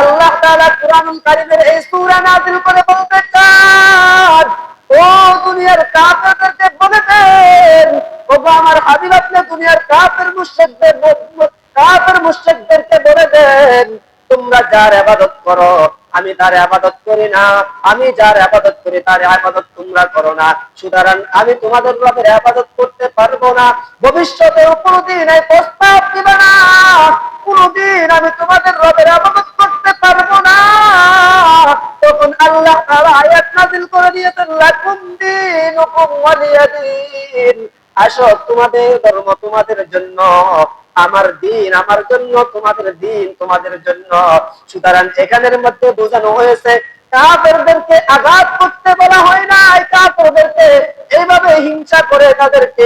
আল্লাহ তাআলা কুরআনুল কারীমের এই সূরা নাযিল করে বলতে চান, ও দুনিয়ার কাফেরদেরকে বলে দেন, ওগো আমার হাবিব আপনি দুনিয়ার কাফের মুশরিকদেরকে বলে দেন, তোমরা যার ইবাদত করো আমি তার ইবাদত করি না, আমি যার ইবাদত করি তার ইবাদত তোমরা করো না, সুতরাং আমি তোমাদের রবের ইবাদত করতে পারবো না। ভবিষ্যতে কোনোদিন এই প্রস্তাব দিবে না, কোনোদিন আমি তোমাদের রবের ইবাদত করতে পারবো না। তখন আল্লাহ তাআলা আয়াত নাযিল করে দিয়েছেন, লাকুম দীনুকুম ওয়ালিয়া দীন, আসো তোমাদের ধর্ম তোমাদের জন্য, আমার দিন আমার জন্য, তোমাদের দিন তোমাদের জন্য। সুতরাং এখানের মধ্যে বোঝানো হয়েছে কাফেরদেরকে আঘাত করতে বলা হয় না, কাফেরদেরকে এইভাবে হিংসা করে তাদেরকে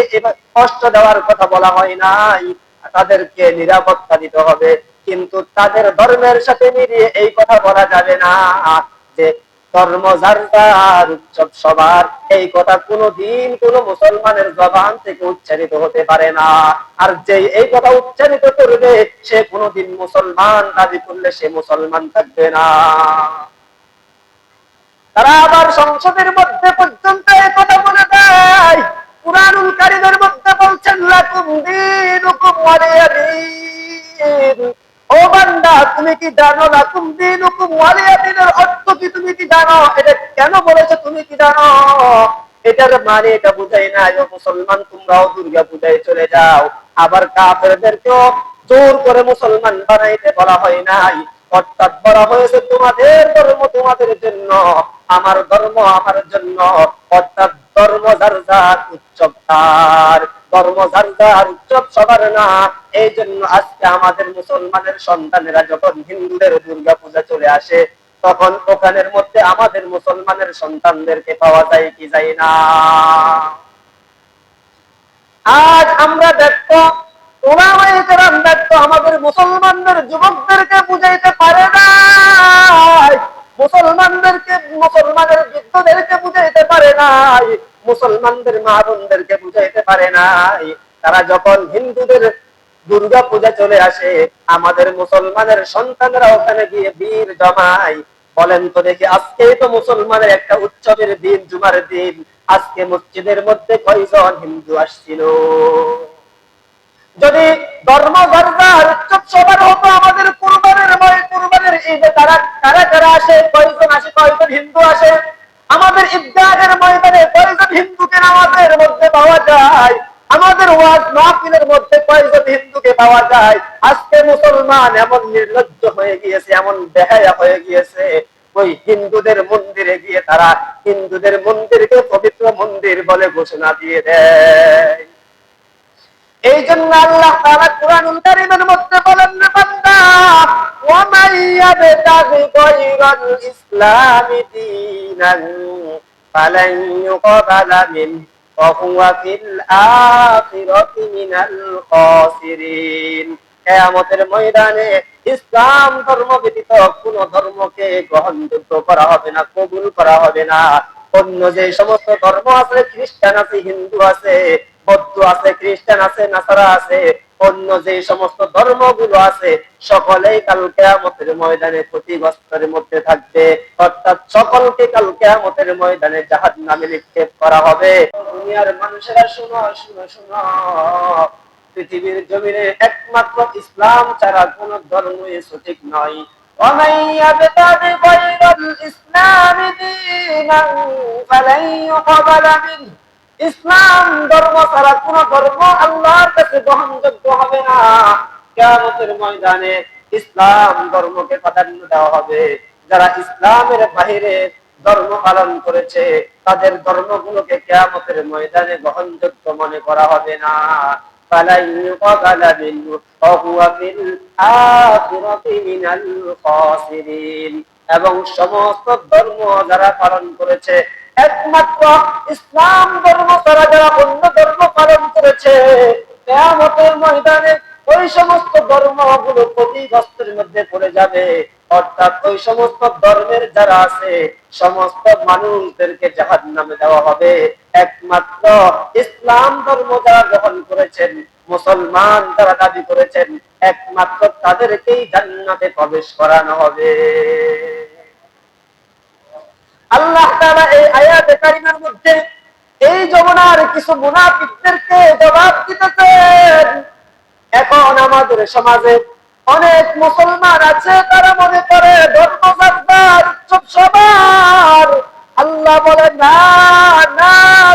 কষ্ট দেওয়ার কথা বলা হয় নাই, তাদেরকে নিরাপত্তা দিতে হবে। কিন্তু তাদের ধর্মের সাথে মিলিয়ে এই কথা বলা যাবে না যে ধর্ম যার যার, উৎসব সবার, এই কথা কোনোদিন কোন মুসলমানের জবান থেকে উচ্চারিত হতে পারে না। আর যে এই কথা উচ্চারিত করবে সে কোনোদিন মুসলমান দাবি করলে সে মুসলমান থাকবে না। তারা আবার সংসদের মধ্যে পর্যন্ত এই কথা বলে দেয়, কুরআনুল কারীমের মধ্যে বলছেন, লাকুম দীনুকুম ওয়ালিয়া দীন, ও বান্দা তুমি কি জানো লাকুম দীনুকুম ওয়ালিয়া দীনের অর্থ কি তুমি কি জানো? এটা কেন বলেছে তুমি কি জানো? এটার মানে এটা বুঝাই না যে মুসলমান তোমরাও দুর্গা পূজায় চলে যাও। আবার কাফেরদেরকেও জোর করে মুসলমান বানাইতে বলা হয় নাই, অর্থাৎ বলা হয়েছে তোমাদের ধর্ম তোমাদের জন্য, আমার ধর্ম আমার জন্য। অর্থাৎ ধর্ম যার যার, উৎসব তার, ধর্ম যার যার, উৎসব সবার না। এই জন্য আজকে আমাদের মুসলমানের সন্তানেরা যখন হিন্দুদের দুর্গা পূজা চলে আসে, তখন ওখানের মধ্যে আমাদের মুসলমানের সন্তানদেরকে পাওয়া যায় কি যায় না? আজ আমরা দেখতো ওলামায়ে কেরাম দেখতো আমাদের মুসলমানদের যুবকদেরকে বুঝাইতে পারে না, মুসলমানের বৃদ্ধদেরকে বুঝাইতে পারে নাই, মুসলমানদের মা বোনদেরকে বুঝাইতে পারে নাই। তারা যখন হিন্দুদের দুর্গা পূজা চলে আসে, আমাদের মুসলমানের সন্তানরা ওখানে গিয়ে ভিড় জমায়। বলেন তো দেখি, আজকেই তো মুসলমানের একটা উৎসবের দিন, জুমার দিন, আজকে মসজিদের মধ্যে কয়জন হিন্দু আসছিল? যদি ধর্ম ধর্মার উৎসব সবার হতো, আমাদের কুরবানের ঈদে তারা কারা কারা আসে, কয়জন আসে, কয়জন হিন্দু আসে? আমাদের ঈদগাহের ময়দানে কয়জন হিন্দুকে নামাজের মধ্যে পাওয়া যায়? আমাদের ওয়াজ মাহফিলের মধ্যে কয়জন হিন্দুকে পাওয়া যায়? আজকে মুসলমান এমন নির্লজ্জ হয়ে গিয়েছে, এমন বেহায়া হয়ে গিয়েছে, ওই হিন্দুদের মন্দিরে গিয়ে তারা হিন্দুদের মন্দিরকে পবিত্র মন্দির বলে ঘোষণা দিয়ে দেয়। এই জন্য আল্লাহ তাআলা কুরআনুল কারীমের মধ্যে বলেন, বান্দা, ওয়া মান ইয়াবতাগি গায়রাল ইসলামি দীনান ফালান ইউকবালা মিন ওয়া হুয়া ফিল আখিরাতি মিনাল খাসিরিন। কিয়ামতের ময়দানে ইসলাম ধর্ম ব্যতীত কোন ধর্মকে গ্রহণযোগ্য করা হবে না, কবুল করা হবে না। অন্য যে সমস্ত ধর্ম আছে, খ্রিস্টান আছে, হিন্দু আছে, বৌদ্ধ আছে, খ্রিস্টান আছে, নাসারা আছে, অন্য যে সমস্ত ধর্মগুলো আছে, সকলেই কাল কিয়ামতের ময়দানে ক্ষতিগ্রস্তের মধ্যে থাকবে। অর্থাৎ সকলকে কাল কিয়ামতের ময়দানে জাহান্নামে নিক্ষেপ করা হবে। দুনিয়ার মানুষেরা শুনো শুনো শুনো, পৃথিবীর জমিনে একমাত্র ইসলাম ছাড়া কোন ধর্মই সঠিক নয়। ومن يبتغي غير الإسلام دينا فلن يقبل منه, ইসলাম ধর্ম ছাড়া কোন ধর্ম আল্লাহর কাছে গ্রহণযোগ্য হবে না। কিয়ামতের ময়দানে ইসলাম ধর্মকে প্রাধান্য দেওয়া হবে। যারা ইসলামের বাইরে ধর্ম পালন করেছে তাদের ধর্মগুলোকে কিয়ামতের ময়দানে গ্রহণযোগ্য মনে করা হবে না। ফালাই ইউকাবালা মিনহু ওয়া হুয়া ফিল আখিরাতি মিনাল খাসিরিন। এবং সমস্ত ধর্ম যারা পালন করেছে, একমাত্র ইসলাম ধর্ম ছাড়া যারা অন্য ধর্ম পালন করেছে, কিয়ামতের ময়দানে ওই সমস্ত ধর্মগুলো ক্ষতিগ্রস্তের মধ্যে পড়ে যাবে। অর্থাৎ ওই সমস্ত ধর্মের যারা আছে সমস্ত মানুষদেরকে জাহান্নামে দেওয়া হবে। একমাত্র ইসলাম ধর্ম যারা গ্রহণ করেছেন, মুসলমান যারা দাবি করেছেন একমাত্র তাদেরকেই জান্নাতে প্রবেশ করানো হবে। আল্লাহ তাআলা এই আয়াতে কারিমার মধ্যে এই যমুনার কিছু মুনাফিকদেরকে জবাব দিতেছেন। এখন আমাদের সমাজে অনেক মুসলমান আছে, তারা মনে করে ধর্ম সবার উৎসব সবার। আল্লাহ বলে না না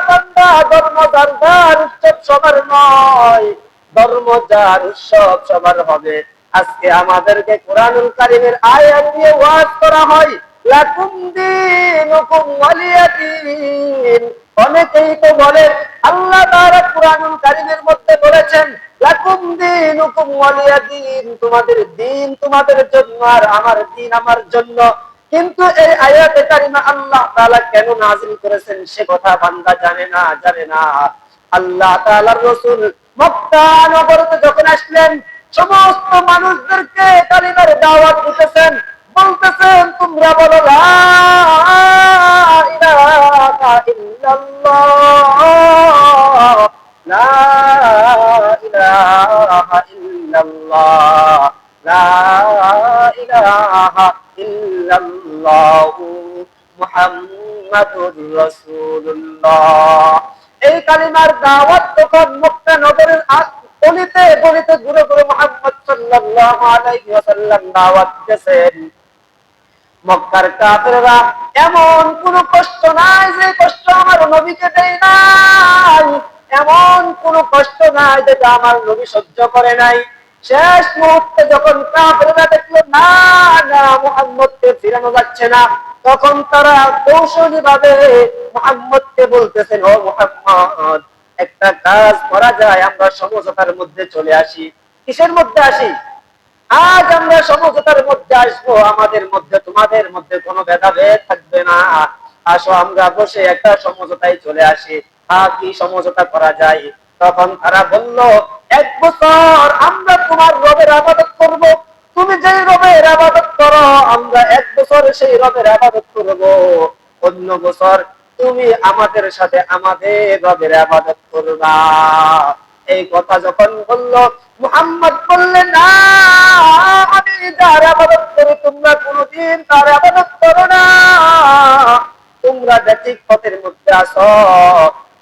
বান্দা, ধর্ম সবার উৎসব সবার নয়, ধর্ম যার উৎসব সবার হবে। আজকে আমাদেরকে কোরআনুল কারীমের আয়াত দিয়ে ওয়াজ করা হয়, লাকুম দীনুকুম ওয়ালিয়া দীন। অনেকেই তো বলে আল্লাহ তাআলা কোরআনুল কারীমের মধ্যে বলেছেন লাকুম দীনুকুম ওয়ালিয়া দীন, তোমাদের দিন তোমাদের জন্য আর আমার দিন আমার জন্য। কিন্তু এই আয়াতে কারিমা আল্লাহ তাআলা কেন নাযিল করেছেন সে কথা বান্দা জানে না। আল্লাহ তাআলার রাসূল মক্কা নগরীতে যখন আসলেন, সমস্ত মানুষদেরকে কালিমার দাওয়াত দিতেছেন, বলতেছেন তোমরা বলো লা ইলাহা ইল্লাল্লাহ, লা ইলাহা ইল্লাল্লাহ, লা ইলাহা ইল্লাল্লাহু মুহাম্মাদুর রাসূলুল্লাহ। এই কালিমার দাওয়াত যখন মক্কা নগরের অলিতে গলিতে ঘুরে ঘুরে মুহাম্মদ সাল্লাল্লাহু আলাইহি ওয়াসাল্লাম দাওয়াত দিতেছেন, মক্কার কাফেররা এমন কোন কষ্ট নাই যে কষ্ট আমার নবীকে দেয় নাই, এমন কোন কষ্ট নাই যেটা আমার নবী সহ্য করে নাই। শেষ মুহূর্তে যখন কাফেররা দেখলো না না মুহাম্মদকে ফিরানো যাচ্ছে না, তখন তারা কৌশলী ভাবে মুহাম্মদকে বলতেছেন, ও মুহাম্মদ একটা কাজ করা যায়, আমরা সমঝোতার মধ্যে চলে আসি। কিসের মধ্যে আসি? আজ আমরা সমঝোতার মধ্যে আসবো, আমাদের মধ্যে তোমাদের মধ্যে কোনো ভেদাভেদ থাকবে না। আসো আমরা বসে একটা সমঝোতায় চলে আসি। কি সমঝোতা করা যায়? তখন তারা বলল, 1 বছর আমরা তোমার রবের ইবাদত করব, তুমি যেই রবের ইবাদত করো আমরা 1 বছর সেই রবের ইবাদত করব, অন্য বছর তুমি আমাদের সাথে আমাদের রবের ইবাদত করবা। এই কথা যখন বলল, মুহাম্মদ বললেন না, আমি যার ইবাদত করি তোমরা কোনদিন তার ইবাদত করো না, তোমরা ব্যতিক পথের মধ্যে আসো,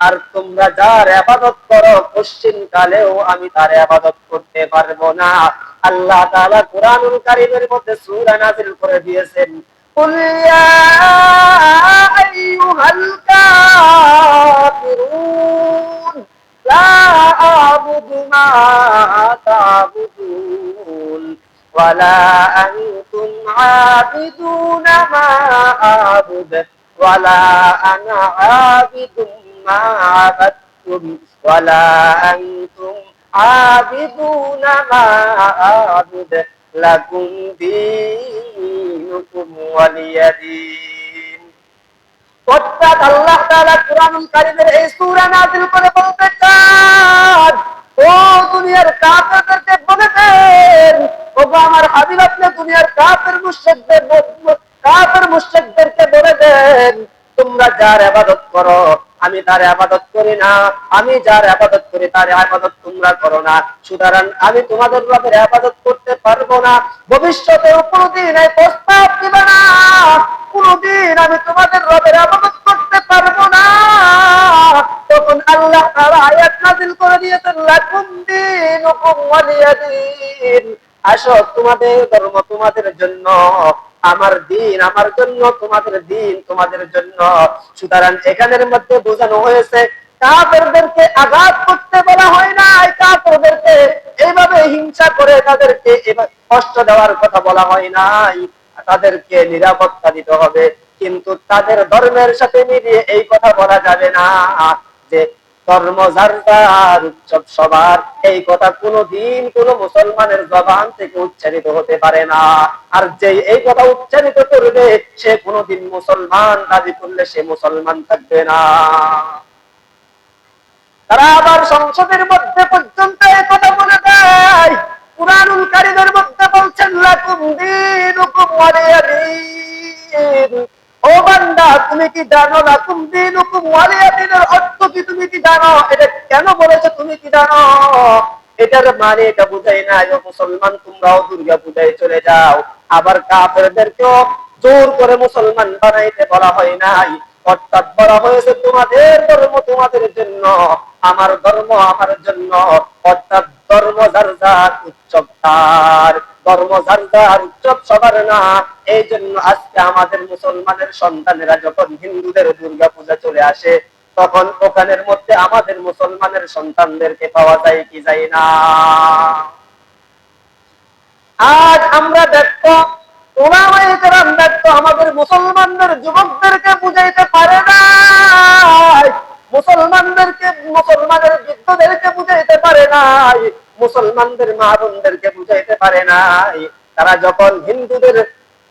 আর তোমরা যার ইবাদত করো পশ্চিম কালেও আমি তার ইবাদত করতে পারবো না। আল্লাহ তাআলা কুরআনুল কারীমের মধ্যে সূরা নাযিল করে দিয়েছেন, কুল ইয়া আইয়ুহাল কাফিরুন লা আ'বুদু মা তা'বুদুন ওয়ালা আনতুম আবিদুনা মা আ'বুদু ওয়ালা আনা আবিদুম মা আ'বাদতুম ওয়ালা আনতুম আবিদুনা মা আ'বুদু লাকুম দীনুকুম ওয়ালিয়া দীন। অর্থাৎ আল্লাহ তাআলা কুরআনুল কারীমের এই সূরা নাযিল করে বলতে চান, ও দুনিয়ার কাফেরদেরকে বলে দেন, ও আমার হাবিব আপনি দুনিয়ার কাফের মুশরিকদেরকে বলে দেন, তোমরা যার ইবাদত করো আমি তার ইবাদত করি না, আমি যার ইবাদত করি তার ইবাদত তোমরা করো না, সুতরাং আমি তোমাদের রবের ইবাদত করতে পারবো না। ভবিষ্যতেও কোনদিন এই প্রস্তাব দিবে না, কোনদিন আমি তোমাদের রবের ইবাদত করতে পারবো না। তখন আল্লাহ তাআলা আয়াত নাযিল করে দিয়েছেন, লাকুম দীনুকুম ওয়ালিয়া দীন, আসো তোমাদের ধর্ম তোমাদের জন্য, আমার দিন আমার জন্য, তোমাদের দিন তোমাদের জন্য। সুতরাং এখানের মধ্যে বোঝানো হয়েছে কাফেরদেরকে আঘাত করতে বলা হয় না, কাফেরদেরকে এইভাবে হিংসা করে তাদেরকে কষ্ট দেওয়ার কথা বলা হয় নাই, তাদেরকে নিরাপত্তা দিতে হবে। কিন্তু তাদের ধর্মের সাথে মিলিয়ে এই কথা বলা যাবে না যে ধর্ম যার যার উৎসব সবার, এই কথা কোনদিন কোন মুসলমানের জবান থেকে উচ্চারিত হতে পারে না। আর যে এই কথা উচ্চারিত করবে সে কোনদিন মুসলমান দাবি করলে সে মুসলমান থাকবে না। তারা আবার সংসদের মধ্যে পর্যন্ত এই কথা বলে দেয়, কুরআনুল কারীমের মধ্যে বলছেন লাকুম দীনুকুম ওয়ালিয়া দীন। ও বান্দা তুমি কি জানো লাকুম দীনুকুম ওয়ালিয়া দীনের অর্থ কি? তুমি কি জানো? এটা কেন বলেছে তুমি কি জানো? এটার মানে এটা বুঝাই না মুসলমান তোমরাও দুর্গা পূজায় চলে যাও। আবার কাফেরদেরকেও জোর করে মুসলমান বানাইতে বলা হয় নাই, অর্থাৎ বলা হয়েছে তোমাদের ধর্ম তোমাদের জন্য, আমার ধর্ম আমার জন্য। অর্থাৎ ধর্ম যার যার, উৎসব তার, ধর্ম যার যার, উৎসব সবার না। এই জন্য আজকে আমাদের মুসলমানের সন্তানেরা যখন হিন্দুদের দুর্গা পূজা চলে আসে, তখন ওখানের মধ্যে আমাদের মুসলমানের সন্তানদেরকে পাওয়া যায় কি যায় না? আজ আমরা দেখো ওলামায়ে কেরাম দেখো আমাদের মুসলমানদের যুবকদেরকে বুঝাইতে পারে না, মুসলমানদেরকে মুসলমানের বৃদ্ধদেরকে বুঝাইতে পারে নাই, মুসলমানদের মা বোনদেরকে বুঝাইতে পারে নাই। তারা যখন হিন্দুদের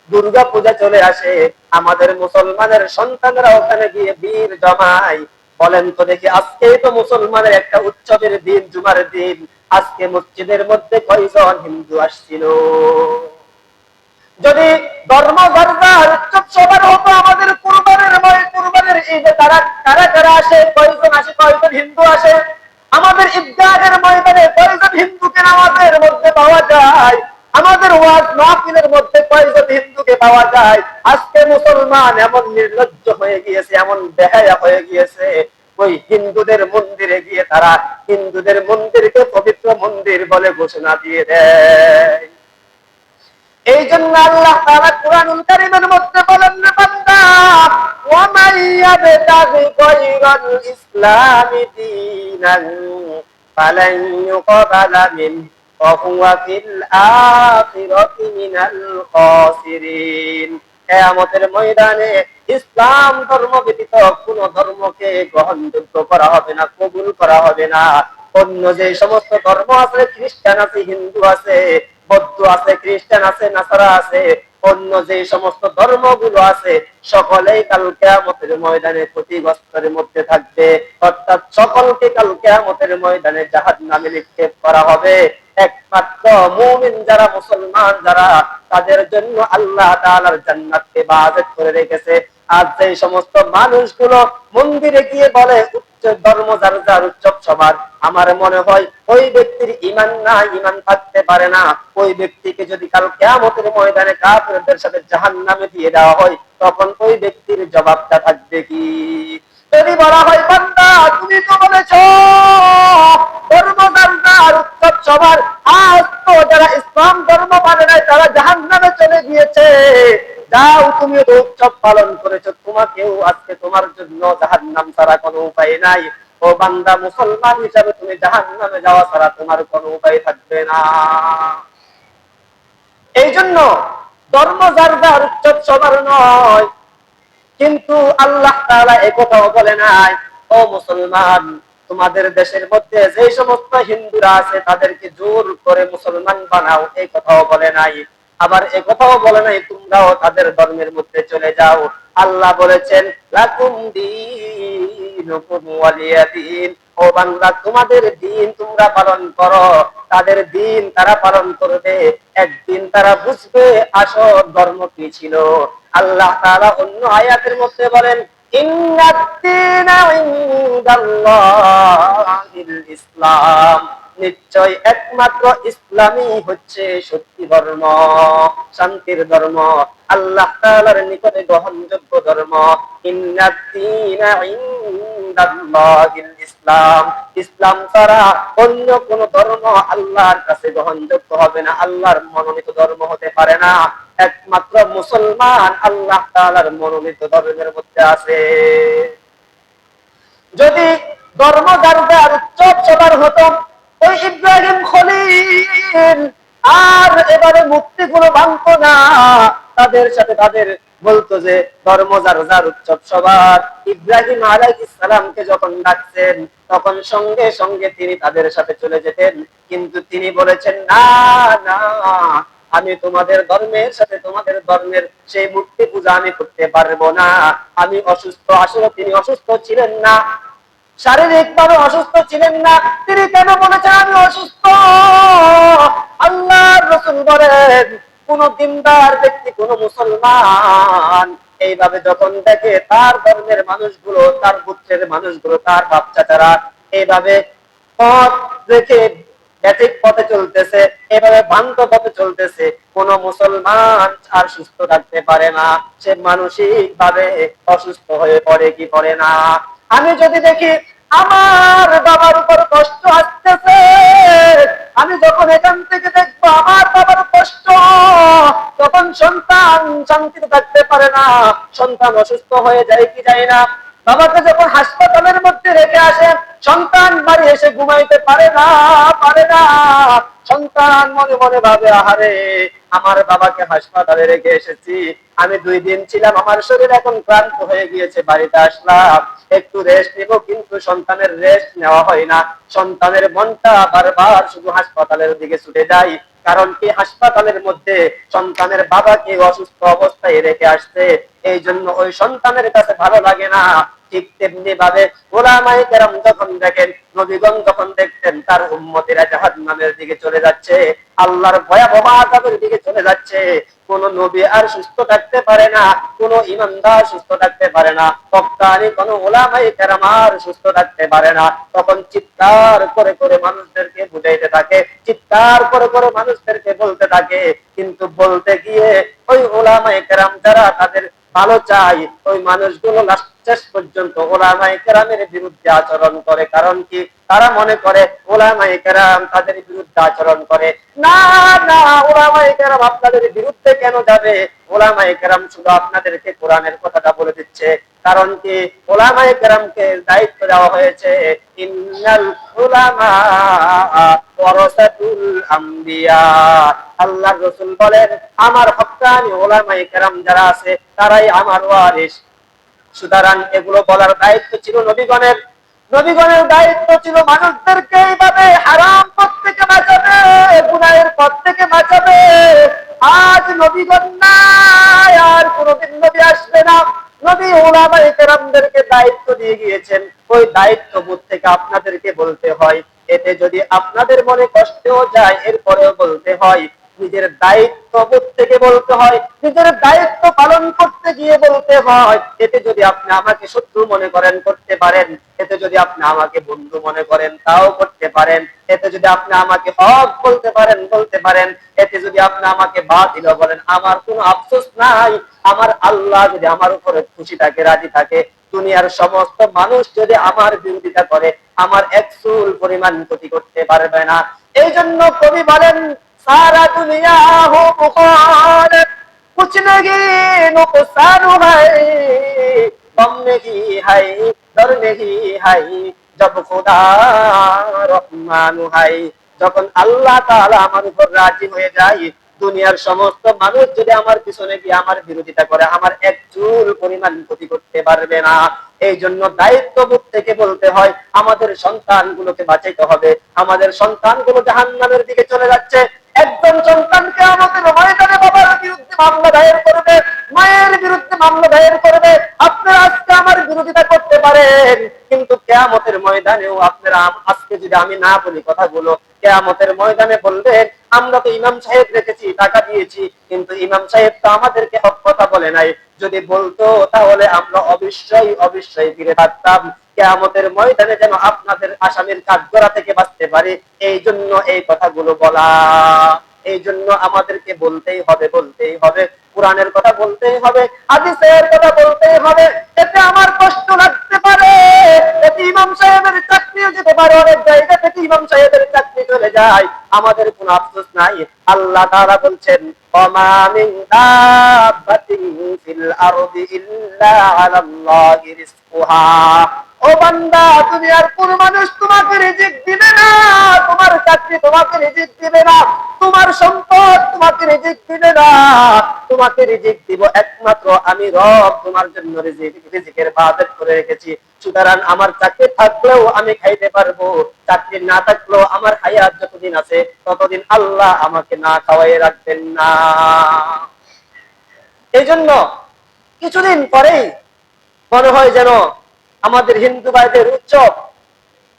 দুর্গা পূজা চলে আসে, আমাদের মুসলমানের সন্তানরা ওখানে গিয়ে ভিড় জমায়। বলেন তো দেখি, আজকেই তো মুসলমানের একটা উৎসবের দিন, জুমার দিন, আজকে মসজিদের মধ্যে কয়জন হিন্দু আসছিল? যদি ধর্ম গর্দার উৎসব সবার হতো আমাদের কুরবানের ঈদে তারা কারা কারা আসে, কয়জন আসে, কয়জন হিন্দু আসে? আমাদের ঈদগাহের ময়দানে কয়জন হিন্দুকে নামাজের মধ্যে পাওয়া যায়? আমাদের ওয়াজ মাহফিলের মধ্যে কয়জন হিন্দুকে পাওয়া যায়? আজকে মুসলমান এমন নির্লজ্জ হয়ে গিয়েছে, এমন বেহায়া হয়ে গিয়েছে, ওই হিন্দুদের মন্দিরে গিয়ে তারা হিন্দুদের মন্দিরকে পবিত্র মন্দির বলে ঘোষণা দিয়ে দেয়। এই জন্য আল্লাহ তাআলা কুরআনুল কারীমের মধ্যে বলেন, না বান্দা, ওয়া মাইয়াবতাগি গায়রাল ইসলামি দীনান ফালান ইউকবালা মিন ওয়া হুয়া ফিল আখিরাতি মিনাল খাসিরিন। কিয়ামতের ময়দানে ইসলাম ধর্ম ব্যতীত কোন ধর্মকে গ্রহণযোগ্য করা হবে না, কবুল করা হবে না। অন্য যে সমস্ত ধর্ম আছে, খ্রিস্টান আছে, হিন্দু আছে, বৌদ্ধ আছে, খ্রিস্টান আছে, নাসারা আছে, অন্য যে সমস্ত ধর্মগুলো আছে, সকলেই কাল কিয়ামতের ময়দানে ক্ষতিগ্রস্তের মধ্যে থাকবে। অর্থাৎ সকলকে কাল কিয়ামতের ময়দানে জাহান্নামে নিক্ষেপ করা হবে। একমাত্র মুমিন যারা, মুসলমান যারা, তাদের জন্য আল্লাহ তাআলার জান্নাতকে বাজেট করে রেখেছে। আজ যে সমস্ত মানুষগুলো মন্দিরে গিয়ে বলে ধর্ম যার যার, উৎসব সবার, আমার মনে হয় ওই ব্যক্তির ঈমান না, ঈমান থাকতে পারে না। ওই ব্যক্তিকে যদি কাল কিয়ামতের ময়দানে কাফেরদের সাথে জাহান্নামে দিয়ে দেওয়া হয়, তখন ওই ব্যক্তির জবাবটা থাকবে কি? যদি বলা হয়, বান্দা তুমি তো বলেছো ধর্ম যার যার, উৎসব সবার, আজ তো যারা ইসলাম ধর্ম মানে নাই তারা জাহান্নামে চলে গিয়েছে, যাও তুমি তো উৎসব পালন করেছো, তোমাকেও আজকে তোমার জন্য জাহান্নাম ছাড়া কোনো উপায় নাই। ও বান্দা, মুসলমান হিসাবে তুমি জাহান্নামে যাওয়া ছাড়া তোমার কোনো উপায় থাকবে না। এই জন্য ধর্ম যার যার, উৎসব সবার নয়। কিন্তু আল্লাহ তাআলা একথাও বলে নাই, ও মুসলমান, তোমাদের দেশের মধ্যে যে সমস্ত হিন্দুরা আছে তাদেরকে জোর করে মুসলমান বানাও, এই কথাও বলে নাই। আবার একথাও বলে নাই তোমরাও তাদের ধর্মের মধ্যে চলে যাও। আল্লাহ বলেছেন, লাকুম দীনুকুম ওয়ালিয়া দীন। ও বান্দা, তোমাদের দিন তোমরা পালন করো, তাদের দিন তারা পালন করবে। একদিন তারা বুঝবে আসল ধর্ম কি ছিল। আল্লাহ তাআলা অন্য আয়াতের মধ্যে বলেন, ইন্নাদ-দীনা ইনদাল্লাহিল ইসলাম। নিশ্চয় একমাত্র ইসলামই হচ্ছে সত্যি ধর্ম, শান্তির ধর্ম, আল্লাহ তাআলার নিকটে গ্রহণযোগ্য ধর্ম। ইন্নাদ-দীনা ইনদাল্লাহিল ইসলাম। ইসলাম ছাড়া অন্য কোন ধর্ম আল্লাহর কাছে গ্রহণযোগ্য হবে না, আল্লাহর মনোনীত ধর্ম হতে পারে না। একমাত্র মুসলমান আল্লাহ তাআলার মনোনীত ধর্মের মধ্যে আছে। যদি ধর্ম যার যার, উৎসব সবার হতো, ওই ইব্রাহিম খলিল আর এবারে মূর্তিগুলো ভাঙতো না, তাদের সাথে তাদের বলতো যে ধর্ম যার যার, উৎসব সবার। ইব্রাহিম আলাইহিস সালামকে যখন ডাকছেন, তখন সঙ্গে সঙ্গে তিনি তাদের সাথে চলে যেতেন। কিন্তু তিনি বলেছেন, না না, আমি তোমাদের ধর্মের সাথে, তোমাদের ধর্মের সেই মূর্তি পূজা আমি করতে পারবো না, আমি অসুস্থ। আসলে তিনি অসুস্থ ছিলেন না, শারীরিক ভাবে অসুস্থ ছিলেন না। তিনি কেন বলেছেন আমি অসুস্থ? আল্লাহর রাসূল বলেন, কোন দিনদার ব্যক্তি, কোন মুসলমান এইভাবে যখন দেখে তার ধর্মের মানুষগুলো, তার পুত্রের মানুষগুলো, তার বাপ চাচারা এইভাবে পথ রেখে ব্যাঠিক পথে চলতেছে, এভাবে ভ্রান্ত পথে চলতেছে, কোন মুসলমান আর সুস্থ থাকতে পারে না, সে মানসিক ভাবে অসুস্থ হয়ে পড়ে কি পড়ে না। আমি যদি দেখি আমার বাবার উপর কষ্ট আসতেছে, আমি যখন এখান থেকে দেখবো আমার বাবার কষ্ট, তখন সন্তান শান্তিতে থাকতে পারে না, সন্তান অসুস্থ হয়ে যায় কি যায় না। বাবাকে যখন হাসপাতালের মধ্যে রেখে আসে, সন্তান বাড়ি এসে ঘুমাইতে পারে না, পারে না। সন্তান মনে মনে ভাবে, আহারে আমার বাবাকে হাসপাতালে রেখে এসেছি, আমি 2 দিন ছিলাম, আমার শরীর এখন ক্লান্ত হয়ে গিয়েছে, বাড়িতে আসলাম একটু রেস্ট নিব, কিন্তু সন্তানের রেস্ট নেওয়া হয় না। সন্তানের মনটা বারবার শুধু হাসপাতালের দিকে ছুটে যায়। কারণ কি, হাসপাতালের মধ্যে সন্তানের বাবাকে অসুস্থ অবস্থায় রেখে আসছে, এই জন্য ওই সন্তানের কাছে ভালো লাগে না। ঠিক তেমনি ভাবে ওলামায়ে কেরাম যখন দেখেন, নবীগণ যখন দেখতেন তার উম্মতেরা জাহান্নামের দিকে চলে যাচ্ছে, আল্লাহর ভয়াবহ আযাবের দিকে চলে যাচ্ছে, কোন নবী আর সুস্থ থাকতে পারে না, কোন ইমানদার সুস্থ থাকতে পারে না, হক্কানি কোন ওলামায়ে কেরাম আর সুস্থ থাকতে পারে না, তখন চিৎকার করে করে মানুষদেরকে বুঝাইতে থাকে, চিৎকার করে করে মানুষদেরকে বলতে থাকে। কিন্তু বলতে গিয়ে ওই ওলামায়ে কেরাম যারা তাদের ভালো চাই, ওই মানুষগুলো শেষ পর্যন্ত ওলামায়ে কেরামের বিরুদ্ধে আচরণ করে। কারণ কি, তারা মনে করে ওলামায়ে কেরাম তাদের বিরুদ্ধে আচরণ করে। না না, ওলামায়ে কেরাম আপনাদের বিরুদ্ধে কেন যাবে? ওলামায়ে কেরাম শুধু আপনাদেরকে কোরআনের কথাটা বলে দিচ্ছে। কারণ কি, ওলামায়ে কেরামকে দায়িত্ব দেওয়া হয়েছে, ইন্নাল উলামা ওয়ারাসাতুল আম্বিয়া। আল্লাহর রাসূল বলেন, আমার হক্কানি ওলামায়ে কেরাম যারা আছে তারাই আমার ওয়ারিস। সুতরাং এগুলো বলার দায়িত্ব ছিল নবীগণের। নবীগণের দায়িত্ব ছিল মানুষদেরকে এইভাবে হারাম পথ থেকে বাঁচাবে, গুনাহের পথ থেকে বাঁচাবে। আজ নবীগণ নাই, আর কোনদিন নবী আসবে না। নবী ওলামায়ে কেরামদেরকে দায়িত্ব দিয়ে গিয়েছেন, ওই দায়িত্ববোধ থেকে আপনাদেরকে বলতে হয়। এতে যদি আপনাদের মনে কষ্টও যায়, এরপরেও বলতে হয়। নিজের দায়িত্ববোধ থেকে বলতে হয়, নিজের দায়িত্ব পালন করতে গিয়ে বলতে হয়। এতে যদি আপনি আমাকে শত্রু মনে করেন, করতে পারেন। এতে যদি আপনি আমাকে বন্ধু মনে করেন, তাও করতে পারেন। এতে যদি আপনি আমাকে হক বলতে পারেন, বলতে পারেন। এতে যদি আপনি আমাকে বাতিল বলেন, আমার কোনো আফসোস নাই। আমার আল্লাহ যদি আমার উপরে খুশি থাকে, রাজি থাকে, দুনিয়ার সমস্ত মানুষ যদি আমার বিরোধিতা করে, আমার এক চুল পরিমাণ ক্ষতি করতে পারবে না। এই জন্য কবি বলেন, सारा दुनिया हो मुखालिफ, कुछ नहीं नुकसान है, गम नहीं है, डर नहीं है, जब खुदा रहमान है। যখন আল্লাহ তাআলা আমার উপর রাজি হয়ে যায়, দুনিয়ার সমস্ত মানুষ যদি আমার পিছনে গিয়ে আমার বিরোধিতা করে, আমার এক চুল পরিমাণ ক্ষতি করতে পারবে না। এই জন্য দায়িত্ববোধ থেকে বলতে হয়, আমাদের সন্তানগুলোকে বাঁচাইতে হবে। আমাদের সন্তানগুলো জাহান্নামের দিকে চলে যাচ্ছে। একজন সন্তানকে আমাদের ময়দানে বাবার বিরুদ্ধে মামলা দায়ের করবে, মায়ের বিরুদ্ধে মামলা দায়ের করবে। আপনারা আজকে আমার বিরোধিতা করতে পারেন, কিন্তু কিয়ামতের ময়দানেও আপনারা, আজকে যদি আমি না বলি কথাগুলো, কিয়ামতের ময়দানে বলবেন, আমরা তো ইমাম সাহেব রেখেছি, টাকা দিয়েছি, কিন্তু ইমাম সাহেব তো আমাদেরকে হক কথা বলে নাই। যদি বলতো, তাহলে আমরা অবশ্যই অবশ্যই ফিরে থাকতাম। কিয়ামতের ময়দানে যেন আপনাদের আসামির কাঠগড়া থেকে বাঁচতে পারি, এই জন্য এই কথাগুলো বলা। এই জন্য আমাদেরকে বলতেই হবে, বলতেই হবে, কোরআনের কথা বলতেই হবে, হাদিসের কথা বলতেই হবে। এতে আমার কষ্ট লাগতে পারে, এতে ইমাম সাহেবের চাকরিও যেতে পারে, অনেক জায়গা থেকে ইমাম সাহেবের চাকরি চলে যায়, আমাদের কোনো আফসোস নাই। আল্লাহ তাআলা বলছেন, ওমা মিন দাব্বাতিন ফিল আরদি ইল্লা আলাল্লাহি রিজকুহা। ও বান্দা, দুনিয়ার কোন মানুষ তোমাকে রিজিক দিবে না, তোমার চাকরি তোমাকে রিজিক দিবে না, তোমার সম্পদ তোমাকে রিজিক দিবে না। তোমাকে রিজিক দিব একমাত্র আমি রব, তোমার জন্য রিজিকের বাজেট করে রেখেছি। সুতরাং আমার চাকরি থাকলেও আমি খাইতে পারবো, চাকরি না থাকলেও আমার হায়াত যতদিন আছে ততদিন আল্লাহ আমাকে না খাওয়াই রাখবেন না। এই জন্য কিছুদিন পরেই মনে হয় যেন আমাদের হিন্দু ভাইদের উৎসব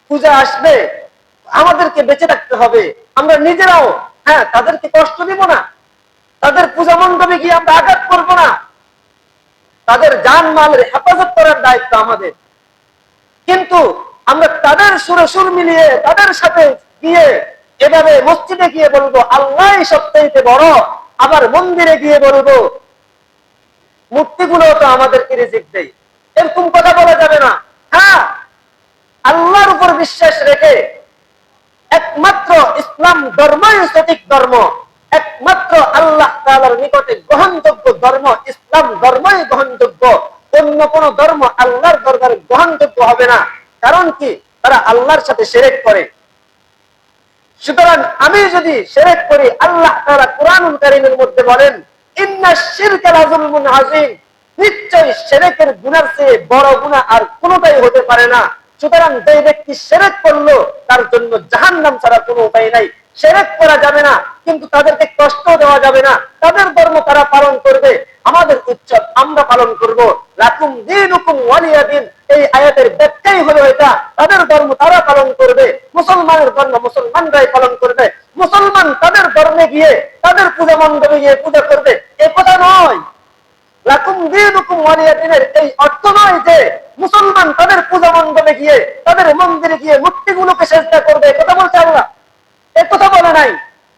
পূজা আসবে, আমাদেরকে বেঁচে থাকতে হবে, আমরা নিজেরাও তাদেরকে কষ্ট দিব না, তাদের পূজা মণ্ডপে গিয়ে আমরা আঘাত করব না, তাদের জান মালের হেফাজত করার দায়িত্ব আমাদের। কিন্তু আমরা তাদের সুরে সুর মিলিয়ে তাদের সাথে গিয়ে এভাবে মসজিদে গিয়ে বলবো আল্লাহই সবচাইতে বড়, আবার মন্দিরে গিয়ে বলবো মূর্তিগুলো তো আমাদেরকে রিজিক দেয়, এরকম কথা বলা যাবে না। হ্যাঁ, আল্লাহর উপর বিশ্বাস রেখে একমাত্র ইসলাম ধর্মই সঠিক ধর্ম, একমাত্র আল্লাহ তাআলার নিকটে গ্রহণযোগ্য ধর্ম ইসলাম ধর্মই গ্রহণযোগ্য, অন্য কোন ধর্ম আল্লাহর দরবারে গ্রহণযোগ্য হবে না। কারণ কি? তারা আল্লাহর সাথে শিরক করে। সুতরাং আমি যদি শিরক করি, আল্লাহ তাআলা কুরআনুল কারীমের মধ্যে বলেন ইন্নাশ শিরকা লাযুলমুন আযীম, নিশ্চয়ই শিরকের গুনার চেয়ে বড় গুনাহ আর কোনটাই হতে পারে না। সুতরাং যে ব্যক্তি শিরক করলো তার জন্য জাহান্নাম ছাড়া কোনো উপায় নাই। শিরক করা যাবে না, কিন্তু তাদেরকে কষ্ট দেওয়া যাবে না। তাদের ধর্ম তারা পালন করবে, আমাদের উৎসব আমরা পালন করব। লাকুম দীনুকুম ওয়ালিয়া দিন, এই আয়াতের ব্যাখ্যাই হলো এটা। তাদের ধর্ম তারা পালন করবে, মুসলমানের ধর্ম মুসলমানরাই পালন করবে। মুসলমান তাদের ধর্মে গিয়ে তাদের পূজা মণ্ডপে গিয়ে পূজা করবে, এ কথা নয়। লাকুম দীনুকুম ওয়ালিয়া দিনের এই অর্থ নয় যে মুসলমান তাদের পূজা মণ্ডপে গিয়ে তাদের মন্দিরে গিয়ে মূর্তিগুলোকে সেজদা করবে, কথা বলছে আল্লাহ, এ কথা বলে নাই।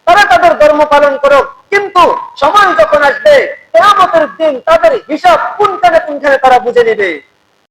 তারা তাদের ধর্ম পালন করুক, কিন্তু সময় যখন আসবে কিয়ামতের দিন তাদের হিসাব কোনখানে কোনখানে তারা বুঝে নেবে।